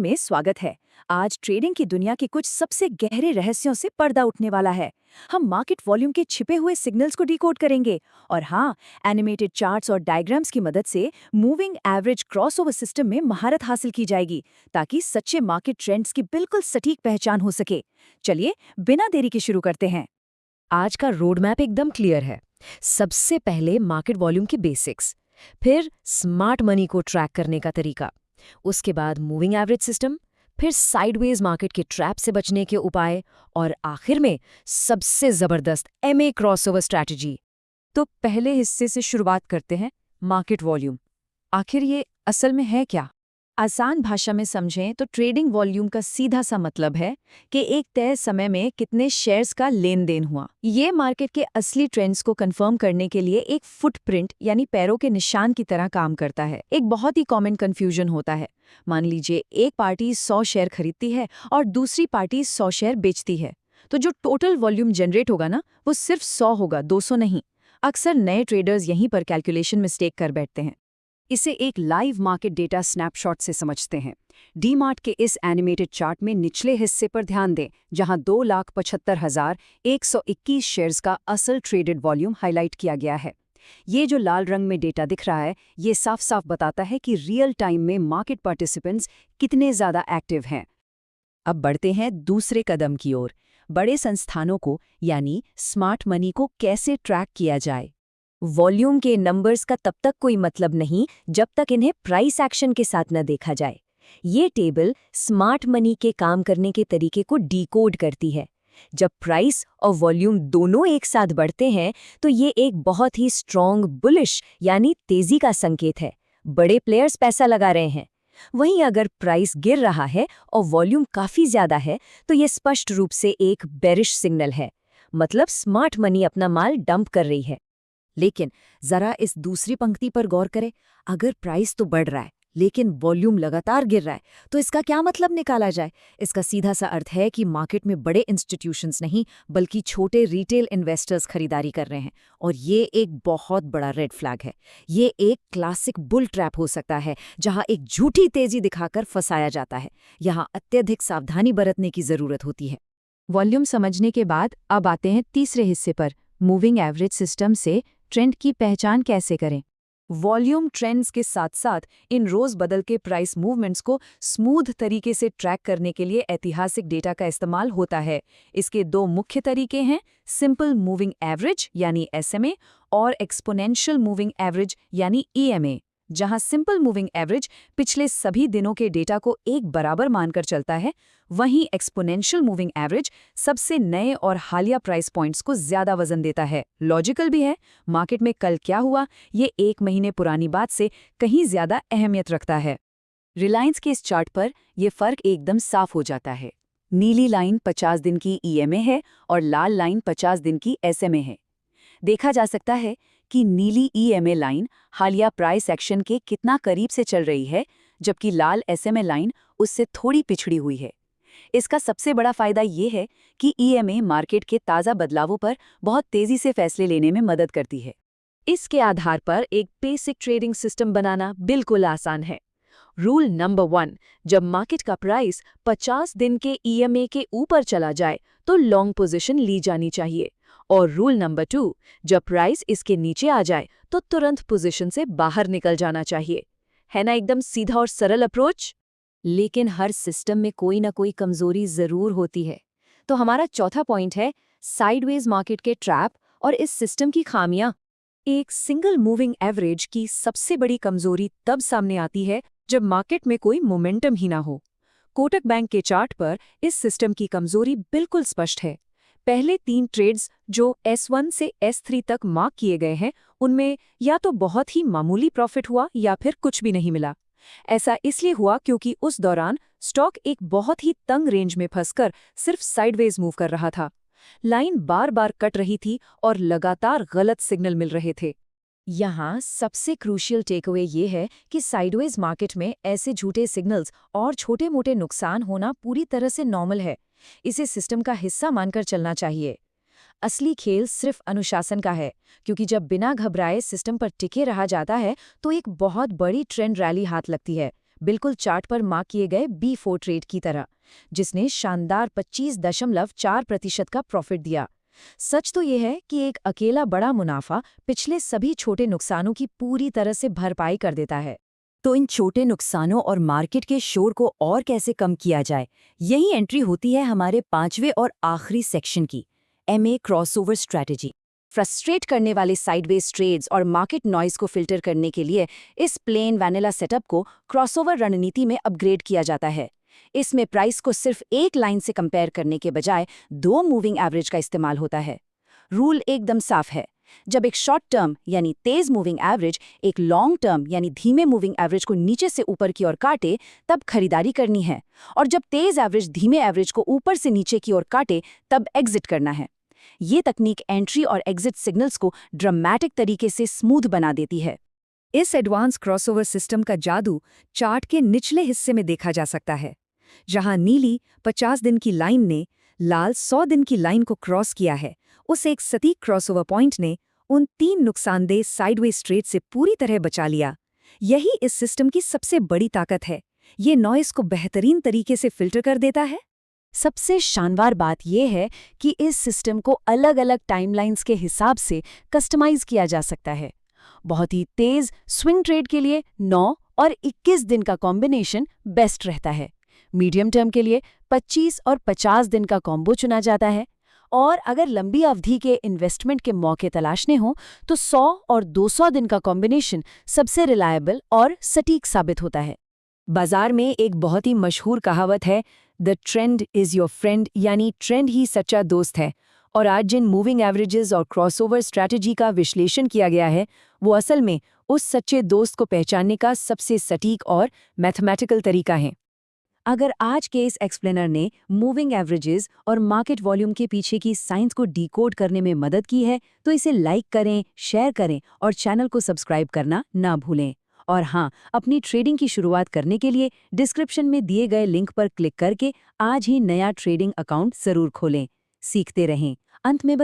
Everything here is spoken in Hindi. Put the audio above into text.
में स्वागत है। आज ट्रेडिंग की दुनिया के कुछ सबसे गहरे रहस्यों से पर्दा उठने वाला है। हम मार्केट वॉल्यूम के छिपे हुए सिग्नल्स को डिकोड करेंगे और हाँ, एनिमेटेड चार्ट्स और डायग्राम्स की मदद से मूविंग एवरेज क्रॉसओवर सिस्टम में महारत हासिल की जाएगी ताकि सच्चे मार्केट ट्रेंड्स की बिल्कुल सटीक पहचान हो सके। चलिए, बिना देरी के शुरू करते हैं। आज का रोड मैप एकदम क्लियर है। सबसे पहले मार्केट वॉल्यूम की बेसिक्स, फिर स्मार्ट मनी को ट्रैक करने का तरीका, उसके बाद मूविंग एवरेज सिस्टम, फिर साइडवेज मार्केट के ट्रैप से बचने के उपाय और आखिर में सबसे जबरदस्त एमए क्रॉसओवर स्ट्रैटेजी। तो पहले हिस्से से शुरुआत करते हैं, मार्केट वॉल्यूम। आखिर ये असल में है क्या? आसान भाषा में समझें तो ट्रेडिंग वॉल्यूम का सीधा सा मतलब है कि एक तय समय में कितने शेयर्स का लेन देन हुआ। ये मार्केट के असली ट्रेंड्स को कंफर्म करने के लिए एक फुटप्रिंट यानी पैरों के निशान की तरह काम करता है। एक बहुत ही कॉमन कंफ्यूजन होता है। मान लीजिए एक पार्टी 100 शेयर खरीदती है और दूसरी पार्टी 100 शेयर बेचती है, तो जो टोटल वॉल्यूम जनरेट होगा ना, वो सिर्फ 100 होगा, 200 नहीं। अक्सर नए ट्रेडर्स यहीं पर कैलकुलेशन मिस्टेक कर बैठते हैं। इसे एक लाइव मार्केट डेटा स्नैपशॉट से समझते हैं। डीमार्ट के इस एनिमेटेड चार्ट में निचले हिस्से पर ध्यान दें, जहां 2,75,121 शेयर्स का असल ट्रेडेड वॉल्यूम हाईलाइट किया गया है। ये जो लाल रंग में डेटा दिख रहा है, ये साफ साफ बताता है कि रियल टाइम में मार्केट पार्टिसिपेंट्स कितने ज़्यादा एक्टिव हैं। अब बढ़ते हैं दूसरे कदम की ओर। बड़े संस्थानों को यानी स्मार्ट मनी को कैसे ट्रैक किया जाए? वॉल्यूम के नंबर्स का तब तक कोई मतलब नहीं जब तक इन्हें प्राइस एक्शन के साथ न देखा जाए। ये टेबल स्मार्ट मनी के काम करने के तरीके को डिकोड करती है। जब प्राइस और वॉल्यूम दोनों एक साथ बढ़ते हैं तो ये एक बहुत ही स्ट्रॉन्ग बुलिश यानी तेजी का संकेत है। बड़े प्लेयर्स पैसा लगा रहे हैं। वहीं अगर प्राइस गिर रहा है और वॉल्यूम काफी ज्यादा है तो ये स्पष्ट रूप से एक बेरिश सिग्नल है, मतलब स्मार्ट मनी अपना माल डंप कर रही है। लेकिन जरा इस दूसरी पंक्ति पर गौर करें। अगर प्राइस तो बढ़ रहा है लेकिन वॉल्यूम लगातार गिर रहा है, तो इसका क्या मतलब निकाला जाए? इसका सीधा सा अर्थ है कि मार्केट में बड़े इंस्टीट्यूशंस नहीं बल्कि छोटे रिटेल इन्वेस्टर्स खरीदारी कर रहे हैं, और ये एक बहुत बड़ा रेड फ्लैग है। ये एक क्लासिक बुल ट्रैप हो सकता है जहां एक झूठी तेजी दिखाकर फंसाया जाता है। यहाँ अत्यधिक सावधानी बरतने की जरूरत होती है। वॉल्यूम समझने के बाद अब आते हैं तीसरे हिस्से पर, मूविंग एवरेज सिस्टम से ट्रेंड की पहचान कैसे करें। वॉल्यूम ट्रेंड्स के साथ साथ इन रोज बदल के प्राइस मूवमेंट्स को स्मूथ तरीके से ट्रैक करने के लिए ऐतिहासिक डेटा का इस्तेमाल होता है। इसके दो मुख्य तरीके हैं, सिंपल मूविंग एवरेज यानी एसएमए और एक्सपोनेंशियल मूविंग एवरेज यानी ईएमए। जहां सिंपल मूविंग एवरेज पिछले सभी दिनों के डेटा को एक बराबर मानकर चलता है, वहीं एक्सपोनेंशियल मूविंग एवरेज सबसे नए और हालिया प्राइस पॉइंट्स को ज्यादा वजन देता है। लॉजिकल भी है, मार्केट में कल क्या हुआ ये एक महीने पुरानी बात से कहीं ज्यादा अहमियत रखता है। रिलायंस के इस चार्ट पर यह फर्क एकदम साफ हो जाता है। नीली लाइन 50 दिन की ईएमए है और लाल लाइन 50 दिन की एसएमए है। देखा जा सकता है कि नीली ईएमए लाइन हालिया प्राइस एक्शन के कितना करीब से चल रही है, जबकि लाल एसएमए लाइन उससे थोड़ी पिछड़ी हुई है। इसका सबसे बड़ा फायदा ये है कि ईएमए मार्केट के ताज़ा बदलावों पर बहुत तेजी से फैसले लेने में मदद करती है। इसके आधार पर एक बेसिक ट्रेडिंग सिस्टम बनाना बिल्कुल आसान है। रूल नंबर 1, जब मार्केट का प्राइस 50 दिन के ईएमए के ऊपर चला जाए तो लॉन्ग पोजीशन ली जानी चाहिए, और रूल नंबर 2, जब प्राइस इसके नीचे आ जाए तो तुरंत पोजीशन से बाहर निकल जाना चाहिए। है ना एकदम सीधा और सरल अप्रोच? लेकिन हर सिस्टम में कोई ना कोई कमजोरी जरूर होती है। तो हमारा चौथा पॉइंट है साइडवेज मार्केट के ट्रैप और इस सिस्टम की खामियां। एक सिंगल मूविंग एवरेज की सबसे बड़ी कमजोरी तब सामने आती है जब मार्केट में कोई मोमेंटम ही ना हो। कोटक बैंक के चार्ट पर इस सिस्टम की कमजोरी बिल्कुल स्पष्ट है। पहले 3 ट्रेड्स जो S1 से S3 तक मार्क किए गए हैं, उनमें या तो बहुत ही मामूली प्रॉफिट हुआ या फिर कुछ भी नहीं मिला। ऐसा इसलिए हुआ क्योंकि उस दौरान स्टॉक एक बहुत ही तंग रेंज में फंसकर सिर्फ साइडवेज मूव कर रहा था। लाइन बार बार कट रही थी और लगातार गलत सिग्नल मिल रहे थे। यहाँ सबसे क्रूशियल टेकअवे ये है कि साइडवेज मार्केट में ऐसे झूठे सिग्नल्स और छोटे मोटे नुकसान होना पूरी तरह से नॉर्मल है। इसे सिस्टम का हिस्सा मानकर चलना चाहिए। असली खेल सिर्फ अनुशासन का है, क्योंकि जब बिना घबराए सिस्टम पर टिके रहा जाता है तो एक बहुत बड़ी ट्रेंड रैली हाथ लगती है, बिल्कुल चार्ट पर मार्क किए गए B4 ट्रेड की तरह, जिसने शानदार 25.4% का प्रॉफिट दिया। सच तो यह है कि एक अकेला बड़ा मुनाफा पिछले सभी छोटे नुकसानों की पूरी तरह से भरपाई कर देता है। तो इन छोटे नुकसानों और मार्केट के शोर को और कैसे कम किया जाए, यही एंट्री होती है हमारे 5वें और आखिरी सेक्शन की, MA क्रॉसओवर स्ट्रैटेजी। फ्रस्ट्रेट करने वाले साइडवेज ट्रेड्स और मार्केट नॉइज को फिल्टर करने के लिए इस प्लेन वैनिला सेटअप को क्रॉसओवर रणनीति में अपग्रेड किया जाता है। इसमें प्राइस को सिर्फ एक लाइन से कंपेयर करने के बजाय 2 मूविंग एवरेज का इस्तेमाल होता है। रूल एकदम साफ है, जब एक शॉर्ट टर्म यानी तेज मूविंग एवरेज एक लॉन्ग टर्म यानी धीमे मूविंग एवरेज को नीचे से ऊपर की ओर काटे तब खरीदारी करनी है, और जब तेज एवरेज धीमे एवरेज को ऊपर से नीचे की ओर काटे तब एग्जिट करना है। ये तकनीक एंट्री और एग्जिट सिग्नल्स को ड्रामेटिक तरीके से स्मूथ बना देती है। इस एडवांस क्रॉसओवर सिस्टम का जादू चार्ट के निचले हिस्से में देखा जा सकता है, जहां नीली 50 दिन की लाइन ने लाल 100 दिन की लाइन को क्रॉस किया है। उस एक सटीक क्रॉसओवर पॉइंट ने उन 3 नुकसानदेह साइडवेज ट्रेड से पूरी तरह बचा लिया। यही इस सिस्टम की सबसे बड़ी ताकत है, ये नॉइस को बेहतरीन तरीके से फिल्टर कर देता है। सबसे शानदार बात यह है कि इस सिस्टम को अलग-अलग टाइमलाइंस के हिसाब से कस्टमाइज किया जा सकता है। बहुत ही तेज स्विंग ट्रेड के लिए 9 और 21 दिन का कॉम्बिनेशन बेस्ट रहता है। मीडियम टर्म के लिए 25 और 50 दिन का कॉम्बो चुना जाता है, और अगर लंबी अवधि के इन्वेस्टमेंट के मौके तलाशने हों तो 100 और 200 दिन का कॉम्बिनेशन सबसे रिलायबल और सटीक साबित होता है। बाजार में एक बहुत ही मशहूर कहावत है, the trend is your friend, यानी ट्रेंड ही सच्चा दोस्त है। और आज जिन मूविंग एवरेजेस और क्रॉसओवर स्ट्रैटेजी का विश्लेषण किया गया है, वो असल में उस सच्चे दोस्त को पहचानने का सबसे सटीक और मैथमेटिकल तरीका है। अगर आज के इस एक्सप्लेनर ने मूविंग एवरेजेस और मार्केट वॉल्यूम के पीछे की साइंस को डिकोड करने में मदद की है तो इसे लाइक करें, शेयर करें और चैनल को सब्सक्राइब करना ना भूलें। और हाँ, अपनी ट्रेडिंग की शुरुआत करने के लिए डिस्क्रिप्शन में दिए गए लिंक पर क्लिक करके आज ही नया ट्रेडिंग अकाउंट जरूर खोलें। सीखते रहें। अंत में बस